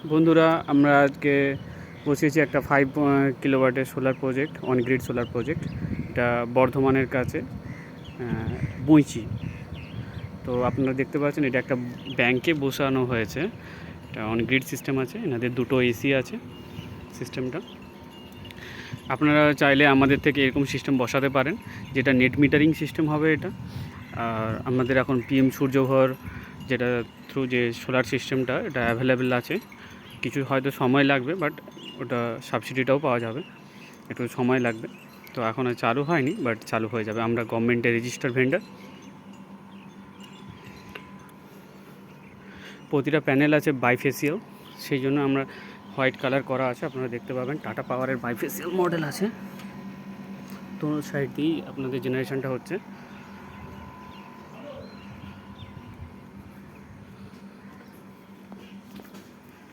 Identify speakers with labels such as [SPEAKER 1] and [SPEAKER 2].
[SPEAKER 1] বন্ধুরা, আমরা আজকে বসিয়েছি একটা 5 কিলোওয়াটের solar project, on grid solar project. এটা বর্ধমানের কাছে বইচি। তো আপনারা দেখতে পাচ্ছেন এটা একটা ব্যাংকে বসানো হয়েছে। এটা অন গ্রিড সিস্টেম আছে, এনাদের দুটো এসি আছে সিস্টেমটা। আপনারা চাইলে আমাদের থেকে এরকম সিস্টেম বসাতে পারেন, যেটা নেট মিটারিং সিস্টেম হবে এটা। আর আমাদের এখন পিএম সূর্যঘর যেটা থ্রু যে সোলার সিস্টেমটা, এটা অ্যাভেলেবেল আছে। কিছু হয়তো সময় লাগবে, বাট ওটা সাবসিডিটাও পাওয়া যাবে, একটু সময় লাগবে। তো এখনও চালু হয়নি, বাট চালু হয়ে যাবে। আমরা গভর্নমেন্টের রেজিস্টার ভেন্ডার। প্রতিটা প্যানেল আছে বাইফেসিয়াল, সেই জন্য আমরা হোয়াইট কালার করা আছে। আপনারা দেখতে পাবেন টাটা পাওয়ারের বাইফেসিয়াল মডেল আছে। তো সাইড দিয়েই আপনাদের জেনারেশনটা হচ্ছে।